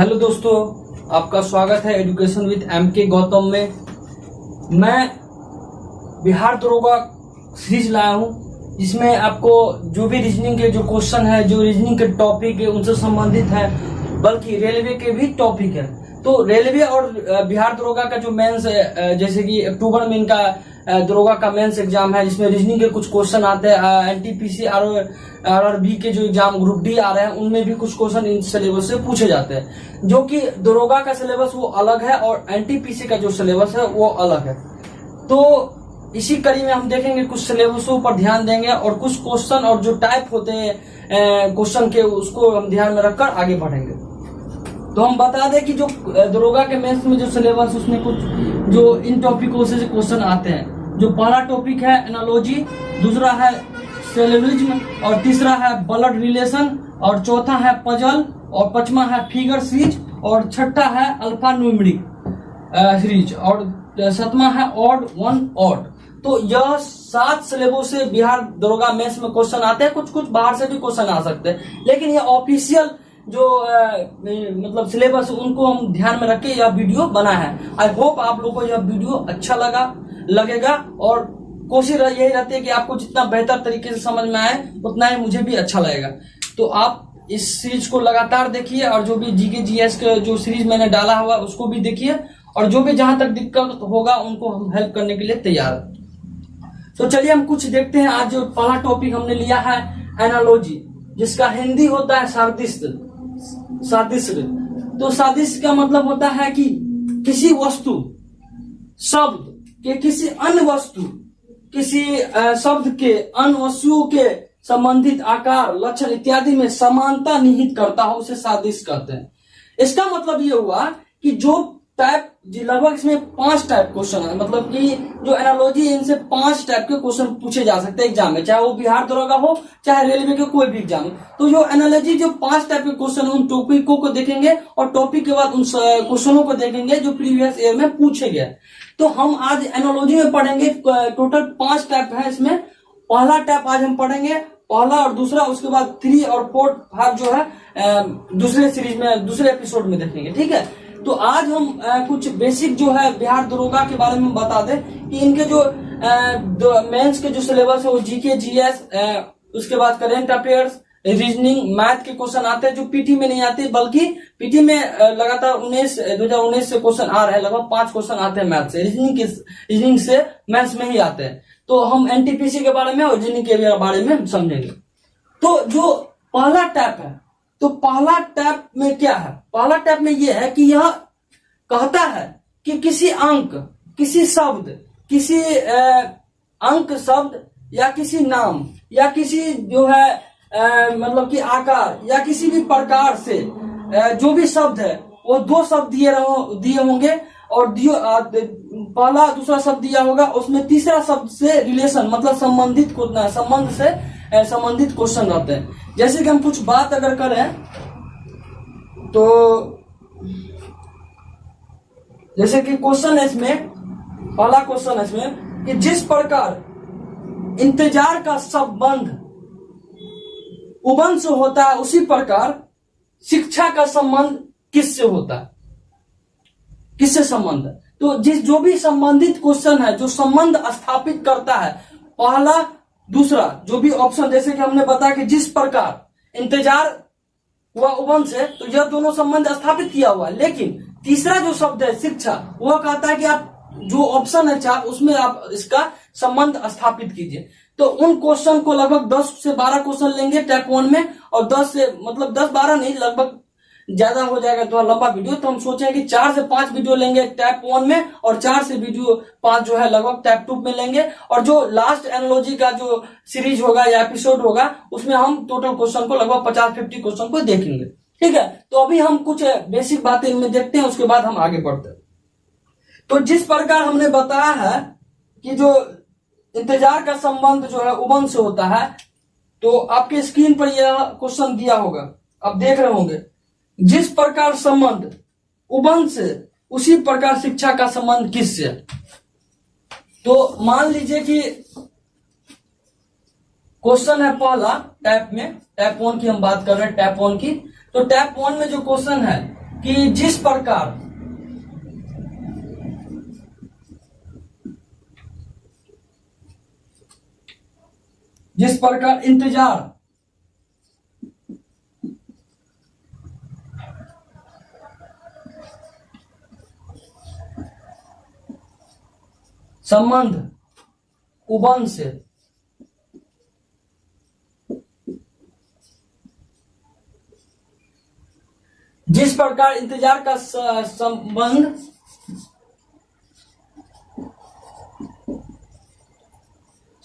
Hello दोस्तों, आपका स्वागत है एजुकेशन विद एमके गौतम में। मैं बिहार दरोगा सीरीज लाया हूँ, जिसमें आपको जो भी रीजनिंग के जो क्वेश्चन है, जो रीजनिंग के टॉपिक है, उनसे संबंधित है, बल्कि रेलवे के भी टॉपिक है। तो रेलवे और बिहार दरोगा का जो मेंस है, जैसे कि अक्टूबर में इनका दरोगा का मेंस एग्जाम है, जिसमें रीजनिंग के कुछ क्वेश्चन आते हैं। एनटीपीसी और आरआरबी के जो एग्जाम ग्रुप डी आ रहे हैं, उनमें भी कुछ क्वेश्चन इन सिलेबस से पूछे जाते हैं, जो कि दरोगा का सिलेबस वो अलग है और एनटीपीसी का जो सिलेबस है वो अलग है। तो इसी कड़ी में हम देखेंगे, कुछ सिलेबसों पर ध्यान देंगे और कुछ क्वेश्चन और जो टाइप होते हैं क्वेश्चन के, उसको हम ध्यान में रखकर आगे बढ़ेंगे। तो हम बता दें कि जो दरोगा के मेंस में जो सिलेबस, उसमें कुछ जो इन टॉपिकों से क्वेश्चन आते हैं। जो पहला टॉपिक है एनालॉजी, दूसरा है सिलोजिज्म, और तीसरा है ब्लड रिलेशन, और चौथा है पजल, और पांचवा है फिगर सीरीज, और छठा है अल्फा न्यूमेरिक सीरीज, और सातवां है ऑड वन ऑड। तो यह 7 सिलेबस से बिहार दरोगा मेंस में क्वेश्चन आते हैं। कुछ बाहर से भी क्वेश्चन आ सकते हैं, लेकिन यह ऑफिशियल जो मतलब सिलेबस, उनको हम ध्यान में रख के यह वीडियो बना है। आई होप आप लोगों को यह वीडियो अच्छा लगेगा, और कोशिश यही रहती है कि आपको जितना बेहतर तरीके से समझ में आए, उतना ही मुझे भी अच्छा लगेगा। तो आप इस सीरीज को लगातार देखिए, और जो भी जीके जीएस के जो सीरीज मैंने डाला हुआ उसको भी देखिए, और जो भी जहां तक दिक्कत होगा उनको हम हेल्प करने के लिए तैयार हैं। तो चलिए हम कुछ देखते हैं। आज जो पहला टॉपिक हमने लिया है एनालॉजी, जिसका हिंदी होता है सादृश्य। तो सादृश्य का मतलब होता है कि किसी वस्तु, शब्द के किसी अन्य वस्तु, किसी शब्द के अन्य वस्तुओं के संबंधित आकार, लक्षण इत्यादि में समानता निहित करता हो, उसे सादृश्य कहते हैं। इसका मतलब ये हुआ कि जो टाइप, लगभग इसमें 5 टाइप क्वेश्चन है, मतलब कि जो एनालॉजी है, इनसे 5 टाइप के क्वेश्चन पूछे जा सकते हैं एग्जाम में, चाहे वो बिहार दरोगा हो, चाहे रेलवे के कोई भी एग्जाम। तो जो एनालॉजी, जो 5 टाइप के क्वेश्चन है, उन टॉपिकों को देखेंगे, और टॉपिक के बाद उन क्वेश्चनों को देखेंगे जो प्रीवियस ईयर में पूछे गए। तो हम आज एनालॉजी में पढ़ेंगे, टोटल 5 टाइप है इसमें। पहला टाइप आज हम पढ़ेंगे, पहला और दूसरा, उसके बाद 3 और 4 भाग जो है दूसरे सीरीज में, दूसरे एपिसोड में देखेंगे, ठीक है। तो आज हम कुछ बेसिक जो है बिहार दरोगा के बारे में बता दें कि इनके जो मेंस के जो सिलेबस है वो जीके जीएस, उसके बाद करंट अफेयर्स, रीजनिंग, मैथ के क्वेश्चन आते हैं, जो पीटी में नहीं आते, बल्कि पीटी में लगातार 2019 से क्वेश्चन आ रहे हैं। लगभग 5 क्वेश्चन आते हैं मैथ से, रीजनिंग से मैथ्स में ही आते हैं। तो हम एनटीपीसी के बारे में और रीजनिंग के बारे में समझेंगे। तो जो पहला टैप है, तो पहला टैप में क्या है? पहला टैप में यह है कि यह कहता है कि किसी अंक, किसी शब्द, किसी अंक, शब्द, या किसी नाम, या किसी जो है मतलब कि आकार, या किसी भी प्रकार से जो भी शब्द है, वो 2 शब्द दिए होंगे, और पहला दूसरा शब्द दिया होगा, उसमें तीसरा शब्द से रिलेशन, मतलब संबंध से संबंधित क्वेश्चन रहते हैं। जैसे कि हम कुछ बात अगर करें, तो जैसे कि क्वेश्चन है इसमें, पहला क्वेश्चन है इसमें कि जिस प्रकार इंतजार का संबंध उबन से होता है, उसी प्रकार शिक्षा का संबंध किससे होता है? किससे संबंध है? तो जो भी संबंधित क्वेश्चन है, जो संबंध स्थापित करता है, पहला दूसरा जो भी ऑप्शन, जैसे कि हमने बताया कि जिस प्रकार इंतजार हुआ उबन से, तो यह दोनों संबंध स्थापित किया हुआ है। लेकिन तीसरा जो शब्द है शिक्षा, वह कहता है कि आप जो ऑप्शन है 4, उसमें आप इसका संबंध स्थापित कीजिए। तो उन क्वेश्चन को लगभग 10 से 12 क्वेश्चन लेंगे टाइप 1 में, और 10 से मतलब 10-12 नहीं, लगभग ज्यादा हो जाएगा तो लंबा वीडियो। तो हम सोचे कि 4 से 5 वीडियो लेंगे टाइप 1 में, और 4 से वीडियो 5 जो है लगभग टाइप 2 में लेंगे। और जो लास्ट एनालॉजी का जो सीरीज होगा या एपिसोड होगा, उसमें हम टोटल क्वेश्चन को लगभग 50-50 क्वेश्चन को देखेंगे, ठीक है। तो अभी हम कुछ बेसिक बातें इनमें देखते हैं, उसके बाद हम आगे बढ़ते हैं। तो जिस प्रकार हमने बताया है कि जो इंतजार का संबंध जो है उबन से होता है, तो आपके स्क्रीन पर यह क्वेश्चन दिया होगा, आप देख रहे होंगे। जिस प्रकार संबंध उबन से, उसी प्रकार शिक्षा का संबंध किससे? तो मान लीजिए कि क्वेश्चन है पहला टाइप में, टाइप 1 की हम बात कर रहे हैं, टाइप 1 की। तो टाइप 1 में जो क्वेश्चन है कि जिस प्रकार इंतजार संबंध उबन से जिस प्रकार इंतजार का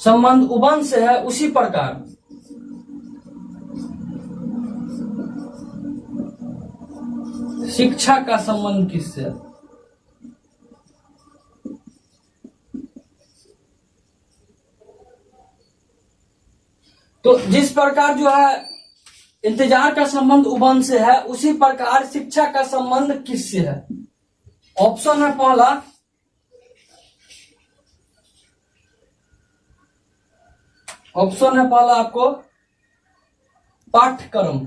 संबंध उबन से है, उसी प्रकार शिक्षा का संबंध किससे है? तो जिस प्रकार जो है इंतजार का संबंध उबन से है, उसी प्रकार शिक्षा का संबंध किससे है? ऑप्शन है पहला आपको पाठ्यक्रम,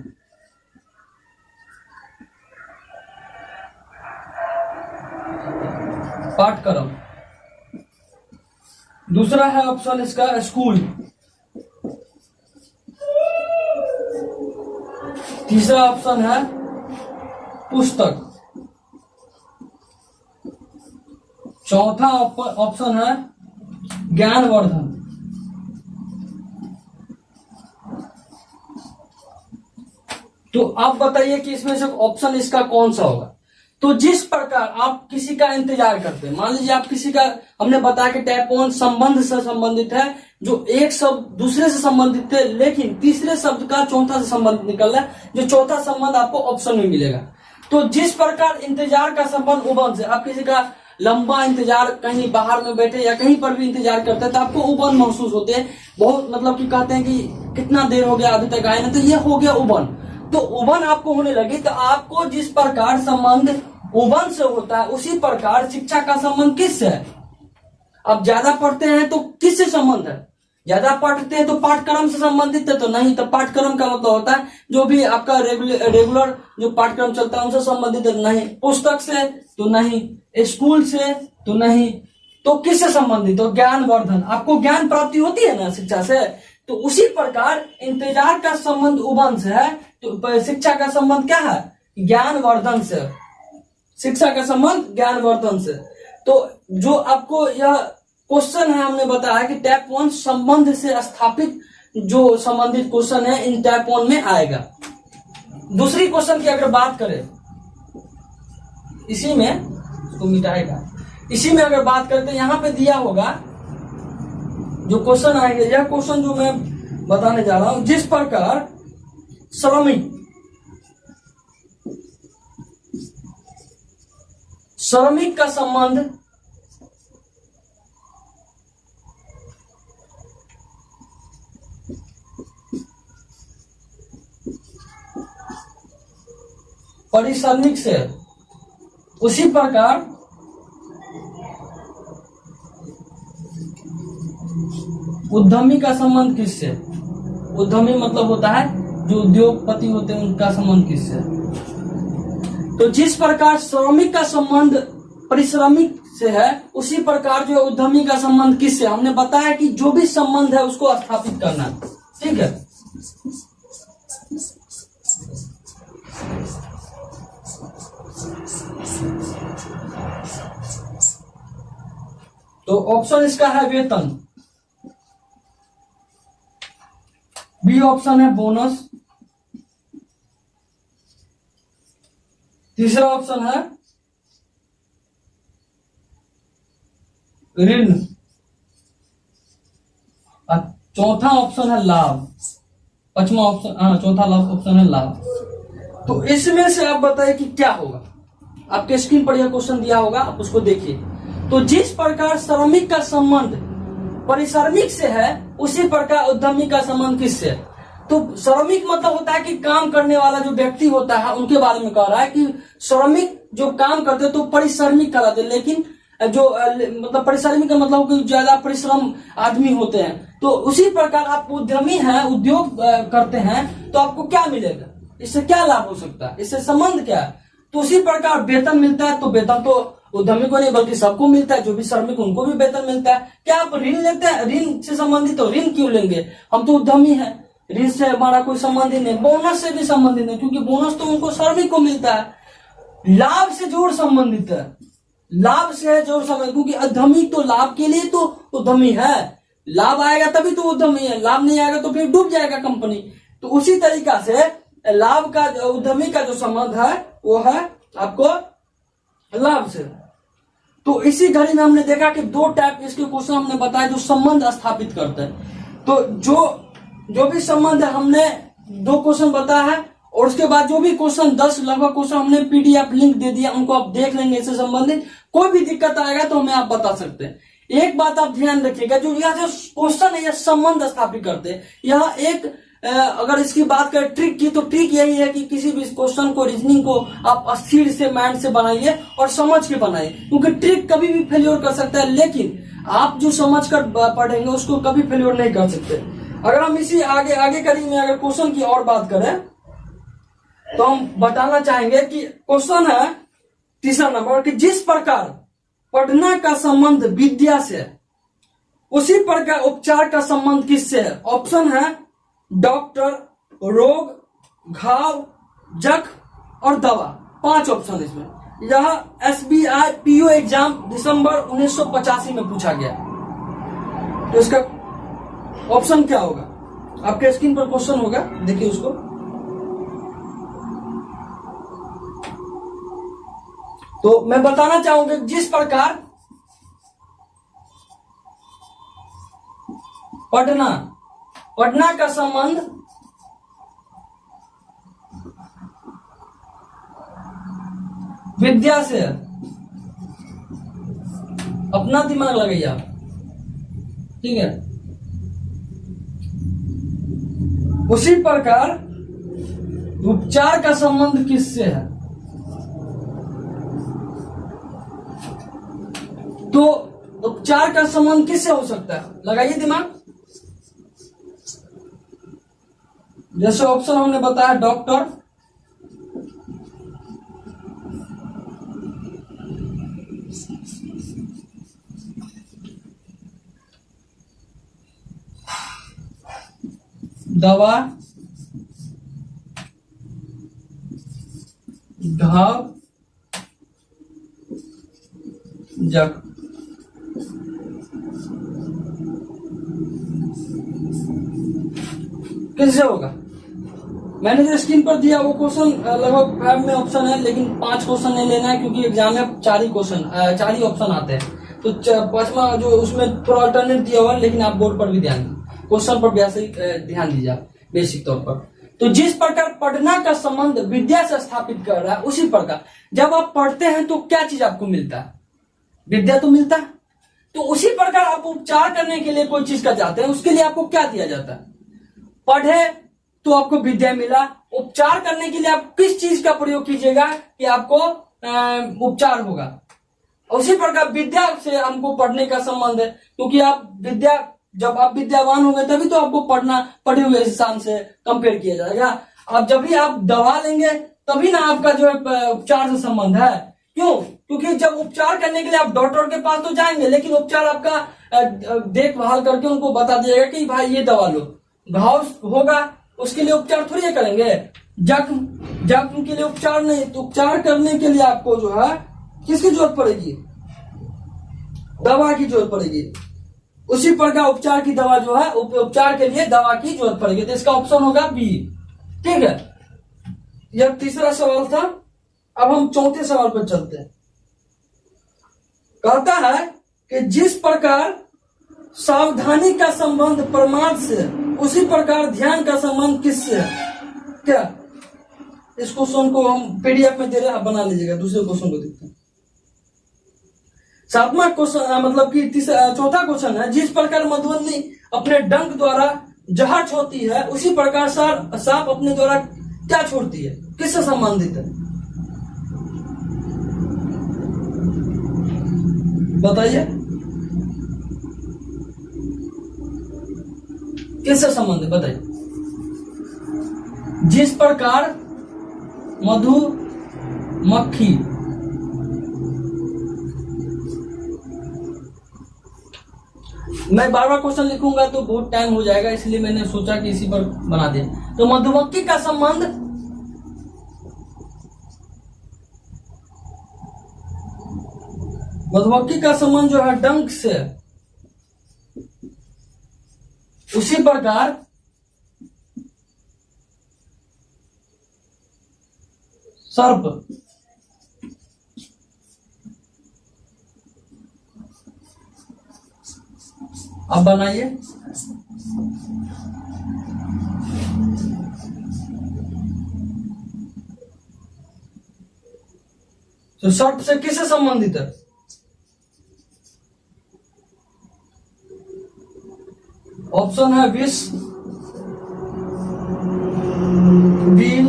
दूसरा है ऑप्शन इसका स्कूल, तीसरा ऑप्शन है पुस्तक, चौथा ऑप्शन है ज्ञानवर्धन। तो आप बताइए कि इसमें से ऑप्शन इसका कौन सा होगा। तो जिस प्रकार आप किसी का इंतजार करते हैं, मान लीजिए आप किसी का, हमने बताया कि टाइप 1 संबंध से संबंधित है, जो एक शब्द दूसरे से संबंधित है, लेकिन तीसरे शब्द का चौथा से संबंध निकल रहा है, जो चौथा संबंध आपको ऑप्शन में मिलेगा। तो जिस प्रकार इंतजार का संबंध उबन से, आप किसी का लंबा इंतजार, कहीं बाहर में बैठे या कहीं पर भी इंतजार करते हैं तो आपको उबन महसूस होते हैं, बहुत मतलब कि कहते हैं कि कितना देर हो गया अभी तक आए ना, तो ये हो गया उबन। तो उबन आपको होने लगी, तो आपको जिस प्रकार संबंध उबन से होता है, उसी प्रकार शिक्षा का संबंध किससे है? अब ज्यादा पढ़ते हैं तो किससे संबंध है? ज्यादा पढ़ते हैं तो पाठ्यक्रम से संबंधित है तो नहीं। तो पाठ्यक्रम का मतलब होता है जो भी आपका रेगुलर जो पाठ्यक्रम चलता है उनसे संबंधित है नहीं, पुस्तक से तो नहीं, स्कूल से तो नहीं, तो किससे संबंधित? तो ज्ञानवर्धन, आपको ज्ञान प्राप्ति होती है ना शिक्षा से, तो उसी प्रकार इंतजार का संबंध उबन से है, तो शिक्षा का संबंध क्या है? ज्ञानवर्धन से, शिक्षा का संबंध ज्ञानवर्धन से। तो जो आपको यह क्वेश्चन है, हमने बताया कि टाइप 1 संबंध से स्थापित जो संबंधित क्वेश्चन है इन टाइप 1 में आएगा। दूसरी क्वेश्चन की अगर बात करें, इसी में तो मिटाएगा, इसी में अगर बात करते हैं, यहां पे दिया होगा जो क्वेश्चन आएंगे, यह क्वेश्चन जो मैं बताने जा रहा हूं, जिस प्रकार श्रमिक का संबंध परिश्रमिक से, उसी प्रकार उद्यमी का संबंध किससे? उद्यमी मतलब होता है जो उद्योगपति होते हैं, उनका संबंध किससे? तो जिस प्रकार श्रमिक का संबंध परिश्रमिक से है, उसी प्रकार जो उद्यमी का संबंध किससे? हमने बताया कि जो भी संबंध है उसको स्थापित करना, ठीक है। तो ऑप्शन इसका है वेतन, बी ऑप्शन है बोनस, तीसरा ऑप्शन है ऋण, चौथा ऑप्शन है लाभ, पांचवा ऑप्शन, चौथा ऑप्शन है लाभ। तो इसमें से आप बताइए कि क्या होगा। आपके स्क्रीन पर यह क्वेश्चन दिया होगा, आप उसको देखिए। तो जिस प्रकार श्रमिक का संबंध परिश्रमिक से है, उसी प्रकार उद्यमी का संबंध किससे? तो श्रमिक मतलब होता है कि काम करने वाला जो व्यक्ति होता है, उनके बारे में कह रहा है कि श्रमिक जो काम करते हैं तो परिश्रमिक कहलाते हैं, लेकिन जो मतलब परिश्रमिक का मतलब कि ज्यादा परिश्रम आदमी होते हैं। तो उसी प्रकार आप उद्यमी हैं, उद्योग करते हैं, तो आपको क्या मिलेगा? इससे क्या लाभ हो सकता है? इससे संबंध क्या है? तो उसी प्रकार वेतन मिलता है, तो वेतन तो उद्यमी को नहीं बल्कि सबको मिलता है, जो भी श्रमिक उनको भी वेतन मिलता है। क्या आप ऋण लेते हैं? ऋण से संबंधित हो, ऋण क्यों लेंगे? हम तो उद्यमी है, ऋण से हमारा कोई संबंध ही नहीं। बोनस से भी संबंधित नहीं, क्योंकि बोनस तो उनको श्रमिक को मिलता है। लाभ से जरूर संबंधित है, लाभ से जरूर संबंधित, क्योंकि उद्यमी तो लाभ के लिए तो उद्यमी है। लाभ आएगा तभी तो उद्यमी है, लाभ नहीं आएगा तो फिर डूब जाएगा कंपनी। तो उसी तरीका से लाभ का, उद्यमी का जो संबंध है वो है आपको लाभ से। तो इसी घड़ी में हमने देखा कि दो टाइप इसके क्वेश्चन हमने बताया जो संबंध स्थापित करते हैं। तो जो भी संबंध है हमने दो क्वेश्चन बताया है, और उसके बाद जो भी क्वेश्चन 10 लगभग क्वेश्चन हमने पीडीएफ लिंक दे दिया, उनको आप देख लेंगे। इससे संबंधित कोई भी दिक्कत आएगा तो हमें आप बता सकते हैं। एक बात आप ध्यान रखिएगा, जो यह जो क्वेश्चन है यह संबंध स्थापित करते हैं। यह एक अगर इसकी बात करें ट्रिक की, तो ट्रिक यही है कि किसी भी क्वेश्चन को, रीजनिंग को आप अस्थिर से माइंड से बनाइए और समझ के बनाइए, क्योंकि ट्रिक कभी भी फेल्योर कर सकता है, लेकिन आप जो समझ कर पढ़ेंगे उसको कभी फेल्योर नहीं कर सकते। अगर हम इसी आगे कड़ी में अगर क्वेश्चन की और बात करें तो हम बताना चाहेंगे कि क्वेश्चन है तीसरा नंबर कि जिस प्रकार पढ़ना का संबंध विद्या से है, उसी प्रकार उपचार का संबंध किससे है? ऑप्शन है डॉक्टर, रोग, घाव, जख्म और दवा। 5 ऑप्शन इसमें। यह एसबीआई पीओ एग्जाम दिसंबर 1985 में पूछा गया। तो इसका ऑप्शन क्या होगा? आपके स्क्रीन पर क्वेश्चन होगा, देखिए उसको। तो मैं बताना चाहूंगा जिस प्रकार पढ़ना का संबंध विद्या से, अपना दिमाग लगाइए आप, ठीक है। उसी प्रकार उपचार का संबंध किससे है? तो उपचार का संबंध किससे हो सकता है? लगाइए दिमाग। जैसे ऑप्शन हमने बताया डॉक्टर, दवा, घाव, जख्म। किससे होगा? मैंने जो स्क्रीन पर दिया वो क्वेश्चन लगभग 5 में ऑप्शन है, लेकिन 5 क्वेश्चन नहीं लेना है, क्योंकि एग्जाम में 4 ही ऑप्शन आते हैं। तो 5वां जो उसमें थोड़ा अल्टरनेट दिया हुआ है, लेकिन आप बोर्ड पर भी ध्यान दीजिए, क्वेश्चन पर भी ध्यान दीजिए बेसिक तौर पर। तो जिस प्रकार पढ़ना का संबंध विद्या से स्थापित कर रहा है, उसी प्रकार जब आप पढ़ते हैं तो क्या चीज आपको मिलता है? विद्या तो मिलता है। तो उसी प्रकार आप उपचार करने के लिए कोई चीज का जाते हैं, उसके लिए आपको क्या दिया जाता है? पढ़े तो आपको विद्या मिला, उपचार करने के लिए आप किस चीज का प्रयोग कीजिएगा कि आपको उपचार होगा? उसी प्रकार विद्या से हमको पढ़ने का संबंध है, क्योंकि जब आप विद्यावान होंगे तभी तो आपको पढ़े हुए इंसान से कंपेयर किया जाएगा। अब जब भी आप दवा लेंगे तभी ना आपका जो है उपचार से संबंध है। क्यों? क्योंकि जब उपचार करने के लिए आप डॉक्टर के पास तो जाएंगे, लेकिन उपचार आपका देखभाल करके उनको बता दिएगा कि भाई ये दवा लो। घाव होगा उसके लिए उपचार थोड़ी करेंगे। जख्म के लिए उपचार नहीं, तो उपचार करने के लिए आपको जो है किसकी जरूरत पड़ेगी? दवा की जरूरत पड़ेगी। उसी प्रकार उपचार की दवा जो है, उपचार के लिए दवा की जरूरत पड़ेगी। तो इसका ऑप्शन होगा बी, ठीक है। यह तीसरा सवाल था। अब हम चौथे सवाल पर चलते हैं। कहता है कि जिस प्रकार सावधानी का संबंध प्रमाद से, उसी प्रकार ध्यान का संबंध किससे है? क्या इस क्वेश्चन को हम पीडीएफ में दे रहे हैं, आप बना लीजिएगा। दूसरे क्वेश्चन को देखते हैं। 7वां क्वेश्चन मतलब कि चौथा क्वेश्चन है, जिस प्रकार मधुबनी अपने डंक द्वारा जहर छोड़ती है, उसी प्रकार सांप अपने द्वारा क्या छोड़ती है? किससे संबंधित है? बताइए, किससे संबंध है? बताइए। जिस प्रकार मधु मक्खी। मैं बार बार क्वेश्चन लिखूंगा तो बहुत टाइम हो जाएगा, इसलिए मैंने सोचा कि इसी पर बना दे। तो मधुमक्खी का संबंध जो है डंक से, उसी प्रकार सर्प अब बनाइए। तो सर्प से किससे संबंधित है? ऑप्शन है विष, बील,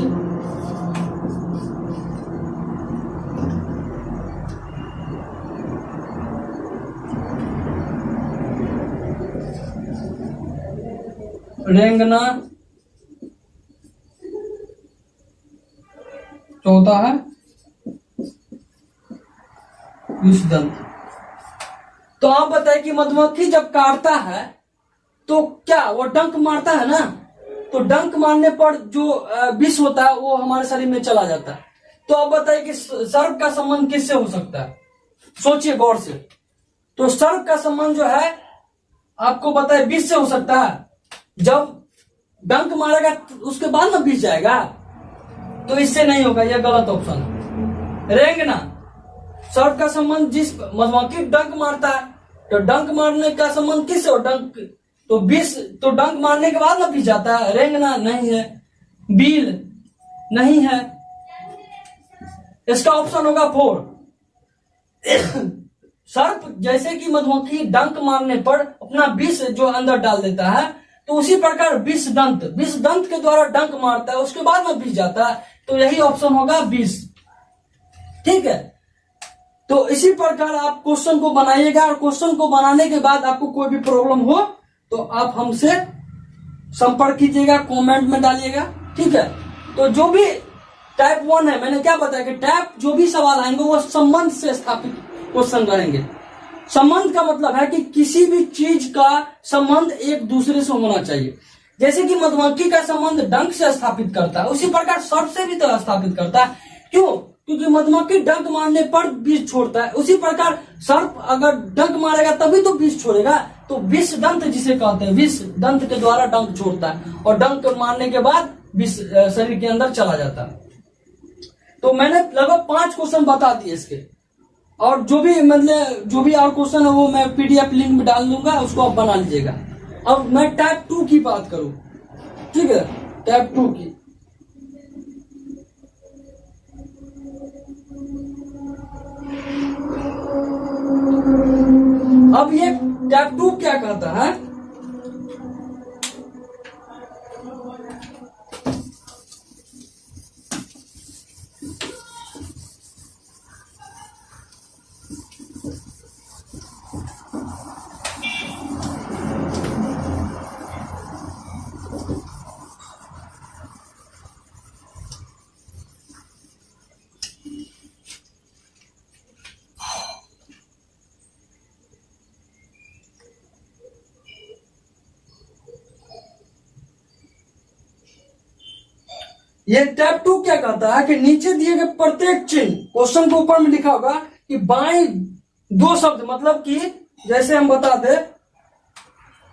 रेंगना, चौथा है विषदंत। तो आप बताइए कि मधुमक्खी जब काटता है तो क्या वो डंक मारता है ना, तो डंक मारने पर जो विष होता है वो हमारे शरीर में चला जाता है। तो आप बताइए कि सर्प का संबंध किससे हो सकता है? सोचिए गौर से। तो सर्प का संबंध जो है आपको बताए विष से हो सकता है। जब डंक मारेगा उसके बाद ना विष जाएगा, तो इससे नहीं होगा, यह गलत ऑप्शन है। रेंगना, सर्प का संबंध जिस मधुमक्खी डंक मारता है, तो डंक मारने का संबंध किससे? डंक तो विष, तो डंक मारने के बाद ना विष जाता है। रेंगना नहीं है, बील नहीं है, इसका ऑप्शन होगा 4। सर्प जैसे कि मधुमक्खी डंक मारने पर अपना विष जो अंदर डाल देता है, तो उसी प्रकार विष दंत के द्वारा डंक मारता है, उसके बाद में विष जाता है, तो यही ऑप्शन होगा विष। ठीक है, तो इसी प्रकार आप क्वेश्चन को बनाइएगा, और क्वेश्चन को बनाने के बाद आपको कोई भी प्रॉब्लम हो तो आप हमसे संपर्क कीजिएगा, कमेंट में डालिएगा। ठीक है, तो जो भी टाइप 1 है, मैंने क्या बताया कि टाइप जो भी सवाल आएंगे वो संबंध से स्थापित क्वेश्चन रहेंगे। संबंध का मतलब है कि किसी भी चीज का संबंध एक दूसरे से होना चाहिए। जैसे कि मधुमक्खी का संबंध डंक से स्थापित करता है, उसी प्रकार सर्प से भी तो स्थापित करता है। क्यों? क्योंकि मधुमक्खी डंक मारने पर विष छोड़ता है, उसी प्रकार सर्प अगर डंक मारेगा तभी तो विष छोड़ेगा। तो विष दंत जिसे कहते हैं, विष दंत के द्वारा डंक छोड़ता है, और डंक मारने के बाद विष शरीर के अंदर चला जाता है। तो मैंने लगभग 5 क्वेश्चन बता दिए इसके, और जो भी मतलब जो भी और क्वेश्चन है वो मैं पीडीएफ लिंक में डाल दूंगा, उसको आप बना लीजिएगा। अब मैं टाइप 2 की बात करूं, ठीक है, टाइप 2 की। अब ये टाइप 2 क्या कहता है? ये टाइप 2 क्या कहता है कि नीचे दिए गए प्रत्येक चिन्ह, क्वेश्चन के ऊपर में लिखा होगा कि बाएं 2 शब्द, मतलब कि जैसे हम बता दे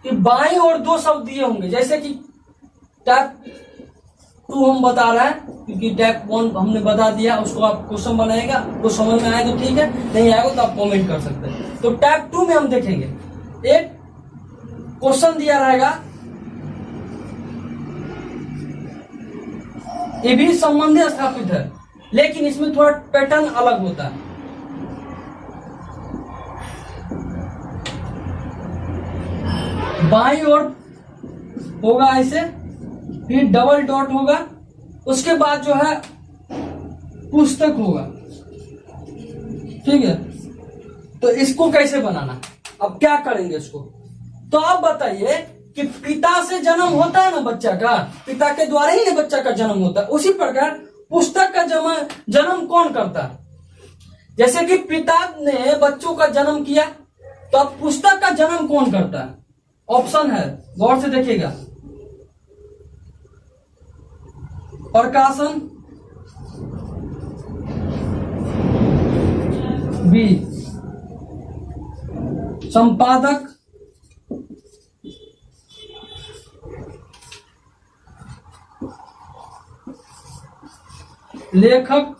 कि बाएं और 2 शब्द दिए होंगे। जैसे कि टाइप 2 हम बता रहे हैं, क्योंकि टाइप 1 हमने बता दिया, उसको आप क्वेश्चन बनाएगा, तो समझ में आए तो ठीक है, नहीं आएगा तो आप कमेंट कर सकते हैं। तो टाइप 2 में हम देखेंगे, एक क्वेश्चन दिया रहेगा, ये भी संबंधी स्थापित है, लेकिन इसमें थोड़ा पैटर्न अलग होता है। बाईं ओर होगा ऐसे, फिर डबल डॉट होगा, उसके बाद जो है पुस्तक होगा। ठीक है, तो इसको कैसे बनाना, अब क्या करेंगे इसको? तो आप बताइए कि पिता से जन्म होता है ना बच्चा का, पिता के द्वारा ही बच्चा का जन्म होता है, उसी प्रकार पुस्तक का जन्म कौन करता है? जैसे कि पिता ने बच्चों का जन्म किया, तो अब पुस्तक का जन्म कौन करता है? ऑप्शन है, गौर से देखिएगा। प्रकाशन, बी संपादक, लेखक,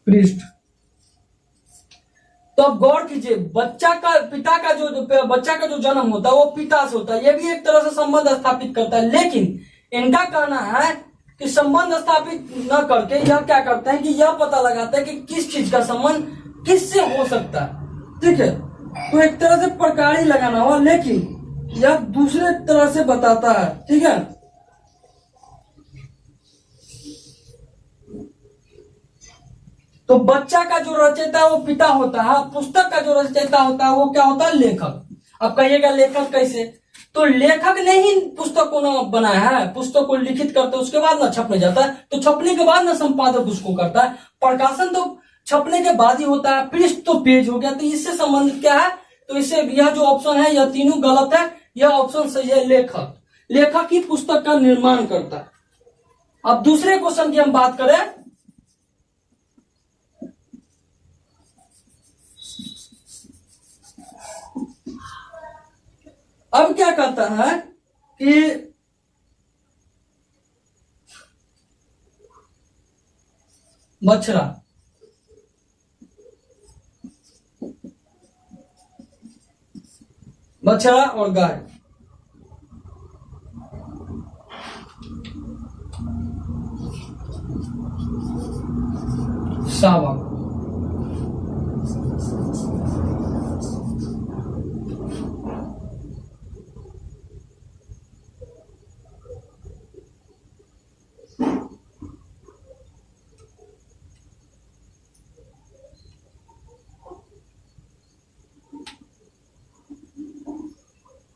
पृष्ठ। तो अब गौर कीजिए, बच्चा का जो जन्म होता है वो पिता से होता है, ये भी एक तरह से संबंध स्थापित करता है। लेकिन इनका कहना है कि संबंध स्थापित न करके यह क्या करते हैं कि यह पता लगाता है कि किस चीज का संबंध किससे हो सकता है। ठीक है, तो एक तरह से प्रकार ही लगाना हुआ, लेकिन यह दूसरे तरह से बताता है। ठीक है, तो बच्चा का जो रचयिता है वो पिता होता है, पुस्तक का जो रचयिता होता है वो क्या होता है? लेखक। अब कहिएगा लेखक कैसे? तो लेखक ने ही पुस्तक को ना बनाया है, पुस्तक को लिखित करते उसके बाद ना छपने जाता है, तो छपने के बाद ना संपादक उसको करता है। प्रकाशन तो छपने के बाद ही होता है, पृष्ठ तो पेज हो गया, तो इससे संबंधित क्या है? तो इससे यह जो ऑप्शन है यह तीनों गलत है, यह ऑप्शन सही है, लेखक ही पुस्तक का निर्माण करता है। अब दूसरे क्वेश्चन की हम बात करें, अब क्या कहता है कि बछड़ा, बछड़ा और गाय, शावक।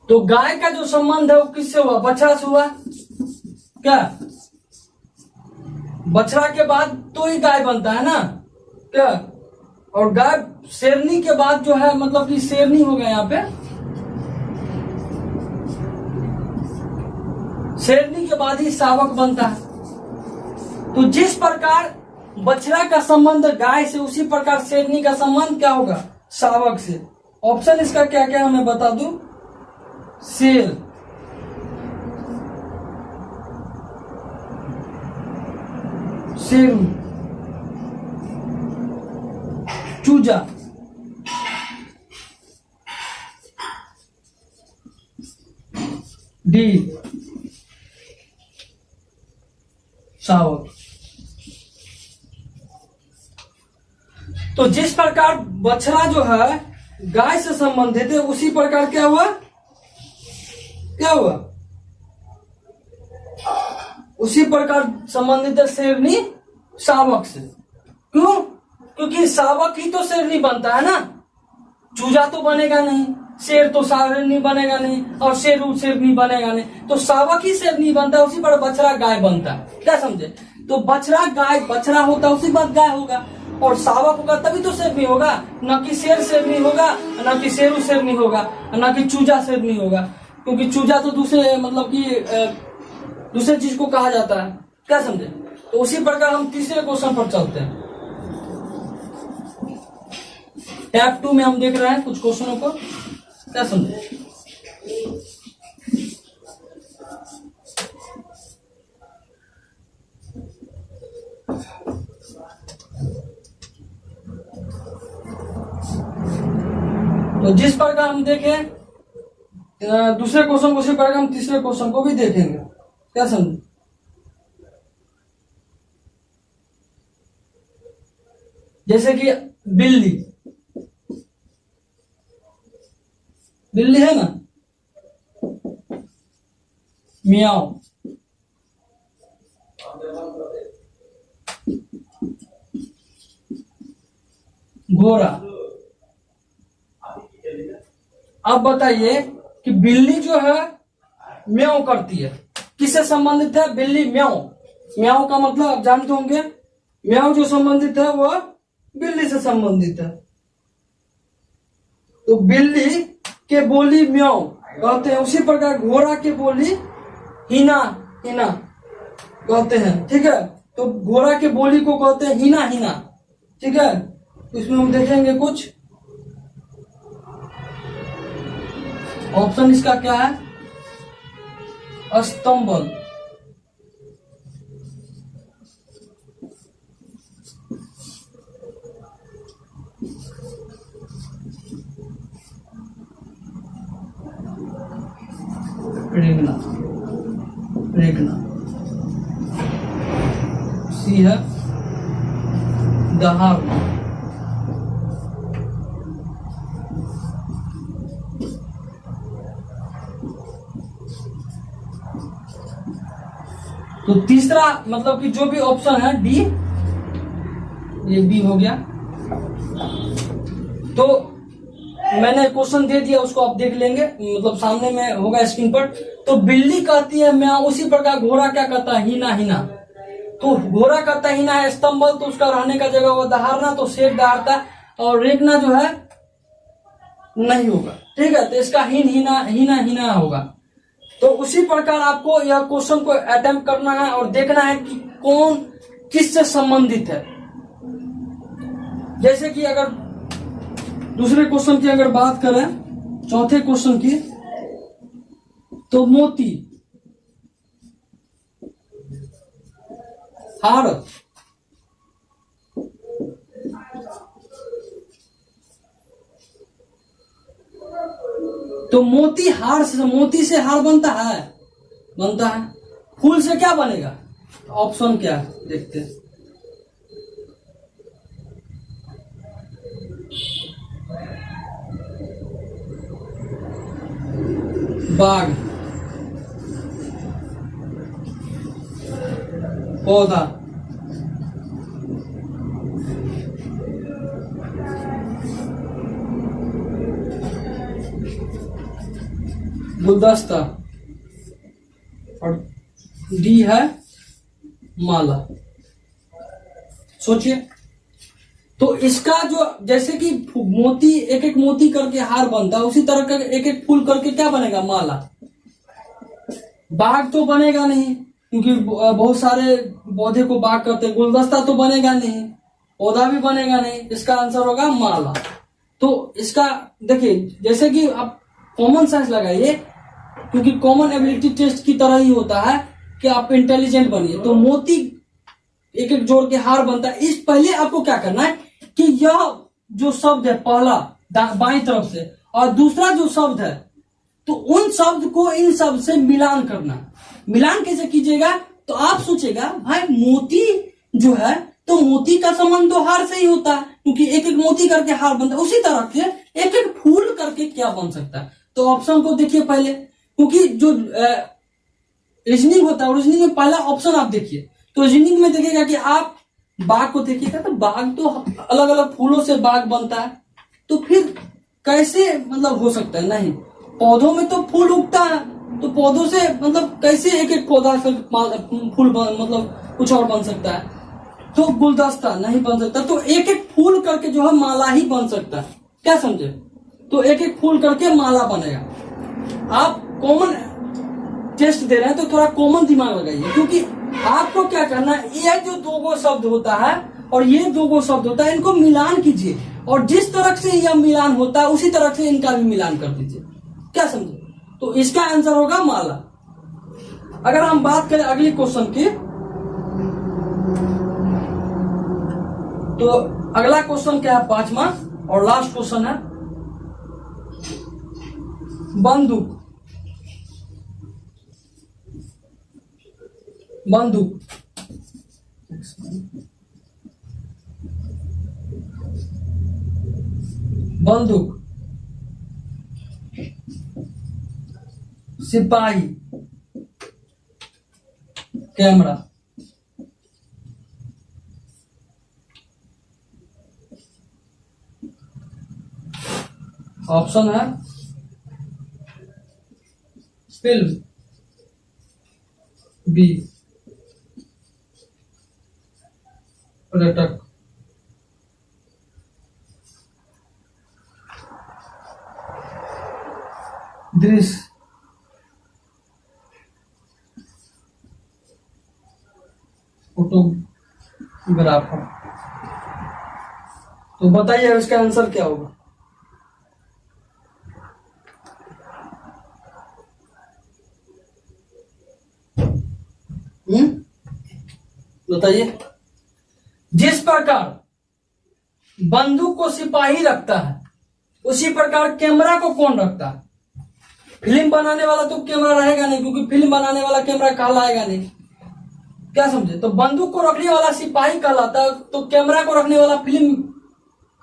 तो गाय का जो संबंध है वो किससे हुआ? बछड़ा से हुआ क्या? बछड़ा के बाद तो ही गाय बनता है ना क्या? और गाय शेरनी के बाद जो है, मतलब कि शेरनी हो गया, यहाँ पे शेरनी के बाद ही शावक बनता है। तो जिस प्रकार बछड़ा का संबंध गाय से, उसी प्रकार शेरनी का संबंध क्या होगा? शावक से। ऑप्शन इसका क्या क्या मैं बता दूं? शेर, शेरू, चूजा, डी शावक। तो जिस प्रकार बछड़ा जो है गाय से संबंधित है, उसी प्रकार क्या हुआ? उसी प्रकार संबंधित है शेरनी शावक से। क्यों? क्योंकि शावक ही तो शेरनी बनता है ना, चूजा तो बनेगा नहीं, शेर तो शेरनी बनेगा नहीं, और शेरू शेरनी बनेगा नहीं, तो शावक ही शेरनी बनता है, उसी पर बछड़ा गाय बनता है। क्या समझे? तो बछड़ा गाय, बछड़ा होता है उसी बात गाय होगा, और शावक होगा तभी तो शेरनी होगा, न कि शेर शेरनी होगा, न कि शेरू शेरनी होगा, न कि चूजा शेरनी होगा। क्योंकि चूजा तो दूसरे, मतलब कि दूसरे चीज को कहा जाता है। क्या समझे? तो उसी प्रकार हम तीसरे क्वेश्चन पर चलते हैं। टैप 2 में हम देख रहे हैं कुछ क्वेश्चनों को। क्या समझे? तो जिस प्रकार हम देखें दूसरे क्वेश्चन को, उसी प्रकार हम तीसरे क्वेश्चन को भी देखेंगे। क्या समझे? जैसे कि बिल्ली, बिल्ली है ना, मियाओ, घोड़ा, अब बताइए कि बिल्ली जो है म्याऊं करती है, किससे संबंधित है? बिल्ली म्याऊं। म्याऊं का मतलब आप जानते होंगे, म्याऊं जो संबंधित है वह बिल्ली से संबंधित है। तो बिल्ली के बोली म्याऊं कहते हैं, उसी प्रकार घोड़ा के बोली हिना हिना कहते हैं। ठीक है, तो घोड़ा के बोली को कहते हैं हिना हिना। ठीक है, तो इसमें हम देखेंगे कुछ ऑप्शन। इसका क्या है? स्तंभन। रेगना, रेगना। सी है दहाड़ना। तो तीसरा मतलब कि जो भी ऑप्शन है डी, ये बी हो गया। तो मैंने क्वेश्चन दे दिया, उसको आप देख लेंगे, मतलब सामने में होगा स्क्रीन पर। तो बिल्ली कहती है म्याऊं, उसी प्रकार घोड़ा क्या कहता है? हिना हिना। तो घोड़ा कहता है हिना है, स्तंभल तो उसका रहने का जगह हुआ, दहाड़ना तो शेर दहाड़ता, और रेगना जो है नहीं होगा। ठीक है, तो इसका हिन हिना हिना हिना होगा। तो उसी प्रकार आपको यह क्वेश्चन को अटेम्प्ट करना है और देखना है कि कौन किससे संबंधित है। जैसे कि अगर दूसरे क्वेश्चन की अगर बात करें, चौथे क्वेश्चन की, तो मोती, हार, तो मोती हार से, मोती से हार बनता है? बनता है। फूल से क्या बनेगा? ऑप्शन क्या है देखते हैं। बाग, पौधा, गुलदस्ता, और डी है माला। सोचिए, तो इसका जो, जैसे कि मोती, एक एक मोती करके हार बनता है, उसी तरह का एक एक फूल करके क्या बनेगा? माला। बाग तो बनेगा नहीं, क्योंकि बहुत सारे पौधे को बाग करते हैं। गुलदस्ता तो बनेगा नहीं, पौधा भी बनेगा नहीं। इसका आंसर होगा माला। तो इसका देखिए, जैसे कि आप कॉमन सेंस लगाइए, क्योंकि कॉमन एबिलिटी टेस्ट की तरह ही होता है कि आप इंटेलिजेंट बनिए। तो मोती एक एक जोड़ के हार बनता है। इस पहले आपको क्या करना है कि यह जो शब्द है पहला बाईं तरफ से, और दूसरा जो शब्द है, तो उन शब्द को इन शब्द से मिलान करना। मिलान कैसे कीजिएगा? तो आप सोचेगा भाई मोती जो है, तो मोती का संबंध तो हार से ही होता है, क्योंकि एक एक मोती करके हार बनता है। उसी तरह से एक एक फूल करके क्या बन सकता है? तो ऑप्शन को देखिए पहले, क्योंकि जो रीजनिंग होता है, रीजनिंग में पहला ऑप्शन आप देखिए। तो रीजनिंग में देखिएगा कि आप बाग को देखिएगा, तो बाग तो अलग अलग फूलों से बाग बनता है, तो फिर कैसे मतलब हो सकता है? नहीं, पौधों में तो फूल उगता है, तो पौधों से मतलब कैसे एक एक पौधा से फूल मतलब कुछ और बन सकता है? तो गुलदस्ता नहीं बन सकता। तो एक एक फूल करके जो है माला ही बन सकता है। क्या समझे? तो एक एक फूल करके माला बनेगा। आप कॉमन टेस्ट दे रहे हैं, तो थोड़ा कॉमन दिमाग लगाइए, क्योंकि आपको क्या करना है, ये जो दो गो शब्द होता है और ये दो गो शब्द होता है, इनको मिलान कीजिए, और जिस तरह से यह मिलान होता है उसी तरह से इनका भी मिलान कर दीजिए। क्या समझे? तो इसका आंसर होगा माला। अगर हम बात करें अगले क्वेश्चन की, तो अगला क्वेश्चन क्या है? पांचवा और लास्ट क्वेश्चन है बंदूक। बंदूक, बंदूक, सिपाही, कैमरा। ऑप्शन है फिल्म, बी पर्यटक, दृश्य, फोटोग्राफर। तो बताइए इसका आंसर क्या होगा। बताइए। जिस प्रकार बंदूक को सिपाही रखता है उसी प्रकार कैमरा को कौन रखता है। फिल्म बनाने वाला तो कैमरा रहेगा नहीं, क्योंकि फिल्म बनाने वाला कैमरा कहलाएगा नहीं। क्या समझे। तो बंदूक को रखने वाला सिपाही कहलाता है, तो कैमरा को रखने वाला फिल्म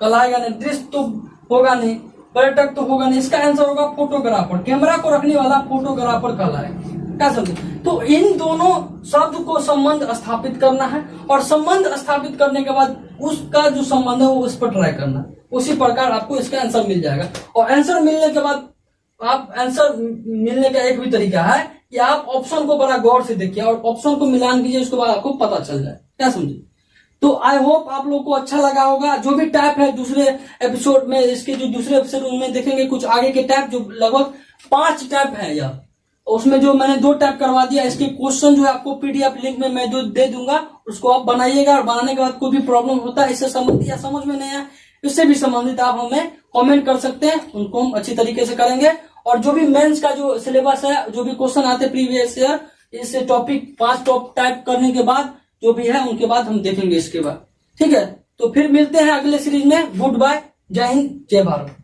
कहलाएगा नहीं, दृश्य तो होगा नहीं, पर्यटक तो होगा नहीं। इसका आंसर होगा फोटोग्राफर। कैमरा को रखने वाला फोटोग्राफर कहलाएगा। क्या समझे। तो इन दोनों शब्द को संबंध स्थापित करना है, और संबंध स्थापित करने के बाद उसका जो संबंध है वो उस पर ट्राई करना है। उसी प्रकार आपको इसका आंसर मिल जाएगा। और आंसर मिलने के बाद आंसर मिलने का एक भी तरीका है कि आप ऑप्शन को बड़ा गौर से देखिए और ऑप्शन को मिलान कीजिए, उसके बाद आपको पता चल जाए। क्या समझे। तो आई होप आप लोग को अच्छा लगा होगा। जो भी टैप है दूसरे एपिसोड में, इसके जो दूसरे एपिसोड में देखेंगे कुछ आगे के टैप, जो लगभग 5 टैप है यार। उसमें जो मैंने 2 टैप करवा दिया, इसके क्वेश्चन जो है आपको पीडीएफ लिंक में मैं जो दे दूंगा, उसको आप बनाइएगा। और बनाने के बाद कोई भी प्रॉब्लम होता है इससे संबंधित या समझ में नहीं है इससे भी संबंधित, आप हमें कमेंट कर सकते हैं, उनको हम अच्छी तरीके से करेंगे। और जो भी मेंस का जो सिलेबस है, जो भी क्वेश्चन आते प्रीवियस ईयर, इस टॉपिक 5 टॉप टाइप करने के बाद जो भी है उनके बाद हम देखेंगे इसके बाद। ठीक है, तो फिर मिलते हैं अगले सीरीज में। गुड बाय, जय हिंद, जय भारत।